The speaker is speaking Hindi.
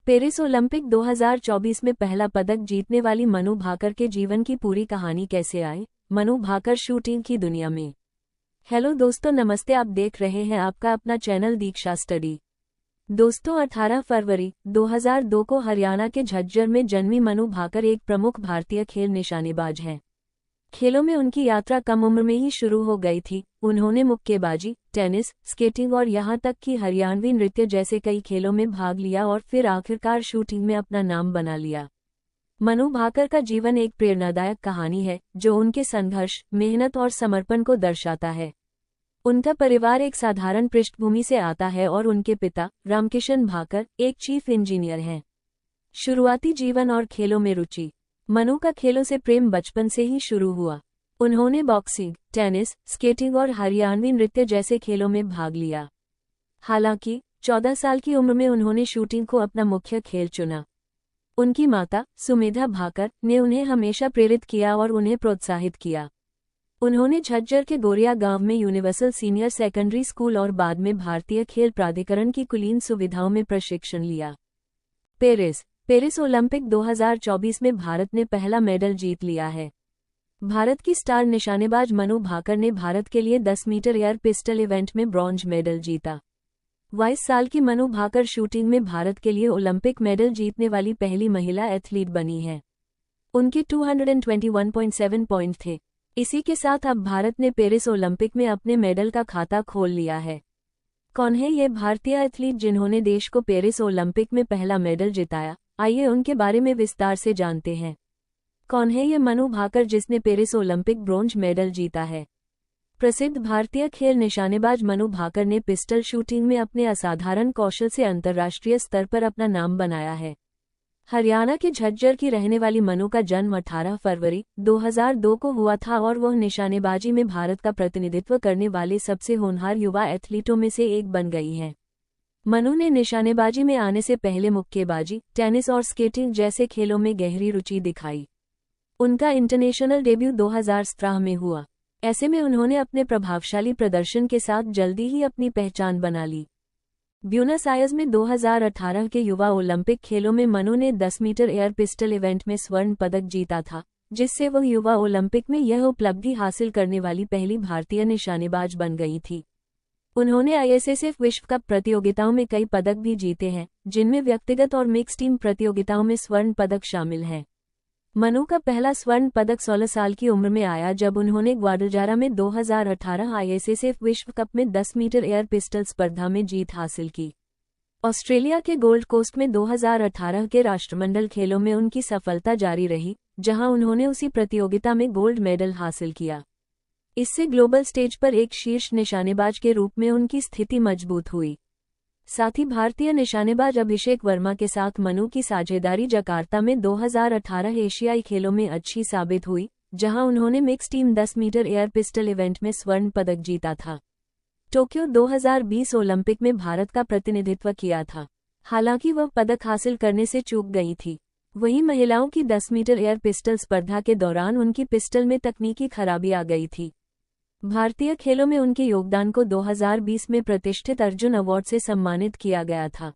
पेरिस ओलंपिक 2024 में पहला पदक जीतने वाली मनु भाकर के जीवन की पूरी कहानी कैसे आई। मनु भाकर शूटिंग की दुनिया में। हेलो दोस्तों, नमस्ते। आप देख रहे हैं आपका अपना चैनल दीक्षा स्टडी। दोस्तों, 18 फरवरी 2002 को हरियाणा के झज्जर में जन्मी मनु भाकर एक प्रमुख भारतीय खेल निशानेबाज हैं। खेलों में उनकी यात्रा कम उम्र में ही शुरू हो गई थी। उन्होंने मुक्केबाजी, टेनिस, स्केटिंग और यहां तक कि हरियाणवी नृत्य जैसे कई खेलों में भाग लिया और फिर आखिरकार शूटिंग में अपना नाम बना लिया। मनु भाकर का जीवन एक प्रेरणादायक कहानी है जो उनके संघर्ष, मेहनत और समर्पण को दर्शाता है। उनका परिवार एक साधारण पृष्ठभूमि से आता है और उनके पिता रामकिशन भाकर एक चीफ इंजीनियर हैं। शुरुआती जीवन और खेलों में रुचि। मनु का खेलों से प्रेम बचपन से ही शुरू हुआ। उन्होंने बॉक्सिंग, टेनिस, स्केटिंग और हरियाणवी नृत्य जैसे खेलों में भाग लिया। हालांकि 14 साल की उम्र में उन्होंने शूटिंग को अपना मुख्य खेल चुना। उनकी माता सुमेधा भाकर ने उन्हें हमेशा प्रेरित किया और उन्हें प्रोत्साहित किया। उन्होंने झज्जर के गोरिया गांव में यूनिवर्सल सीनियर सेकेंडरी स्कूल और बाद में भारतीय खेल प्राधिकरण की कुलीन सुविधाओं में प्रशिक्षण लिया। पेरिस ओलंपिक 2024 में भारत ने पहला मेडल जीत लिया है। भारत की स्टार निशानेबाज मनु भाकर ने भारत के लिए 10 मीटर एयर पिस्टल इवेंट में ब्रॉन्ज मेडल जीता। 22 साल की मनु भाकर शूटिंग में भारत के लिए ओलंपिक मेडल जीतने वाली पहली महिला एथलीट बनी है। उनके 221.7 पॉइंट थे। इसी के साथ अब भारत ने पेरिस ओलंपिक में अपने मेडल का खाता खोल लिया है। कौन है ये भारतीय एथलीट जिन्होंने देश को पेरिस ओलंपिक में पहला मेडल जिताया? आइए उनके बारे में विस्तार से जानते हैं। कौन है ये मनु भाकर जिसने पेरिस ओलंपिक ब्रोंज मेडल जीता है? प्रसिद्ध भारतीय खेल निशानेबाज मनु भाकर ने पिस्टल शूटिंग में अपने असाधारण कौशल से अंतर्राष्ट्रीय स्तर पर अपना नाम बनाया है। हरियाणा के झज्जर की रहने वाली मनु का जन्म 18 फरवरी 2002 को हुआ था और वह निशानेबाजी में भारत का प्रतिनिधित्व करने वाले सबसे होनहार युवा एथलीटों में से एक बन गई हैं। मनु ने निशानेबाजी में आने से पहले मुक्केबाजी, टेनिस और स्केटिंग जैसे खेलों में गहरी रुचि दिखाई। उनका इंटरनेशनल डेब्यू 2017 में हुआ। ऐसे में उन्होंने अपने प्रभावशाली प्रदर्शन के साथ जल्दी ही अपनी पहचान बना ली। ब्यूनस आयर्स में 2018 के युवा ओलंपिक खेलों में मनु ने 10 मीटर एयर पिस्टल इवेंट में स्वर्ण पदक जीता था, जिससे वह युवा ओलंपिक में यह उपलब्धि हासिल करने वाली पहली भारतीय निशानेबाज बन गई थी। उन्होंने आईएसएसएफ विश्व कप प्रतियोगिताओं में कई पदक भी जीते हैं, जिनमें व्यक्तिगत और मिक्स टीम प्रतियोगिताओं में स्वर्ण पदक शामिल हैं। मनु का पहला स्वर्ण पदक 16 साल की उम्र में आया जब उन्होंने ग्वाडलजारा में 2018 आईएसएसएफ विश्व कप में 10 मीटर एयर पिस्टल स्पर्धा में जीत हासिल की। ऑस्ट्रेलिया के गोल्ड कोस्ट में 2018 के राष्ट्रमंडल खेलों में उनकी सफलता जारी रही, जहां उन्होंने उसी प्रतियोगिता में गोल्ड मेडल हासिल किया। इससे ग्लोबल स्टेज पर एक शीर्ष निशानेबाज के रूप में उनकी स्थिति मजबूत हुई। साथ ही भारतीय निशानेबाज अभिषेक वर्मा के साथ मनु की साझेदारी जकार्ता में 2018 एशियाई खेलों में अच्छी साबित हुई, जहां उन्होंने mix team 10 metre air pistol event में स्वर्ण पदक जीता था। टोक्यो 2020 ओलंपिक में भारत का प्रतिनिधित्व किया था, हालांकि वह पदक हासिल करने से चूक गई थी। वहीं महिलाओं की 10 मीटर एयर पिस्टल स्पर्धा के दौरान उनकी पिस्टल में तकनीकी खराबी आ गई थी। भारतीय खेलों में उनके योगदान को 2020 में प्रतिष्ठित अर्जुन अवार्ड से सम्मानित किया गया था।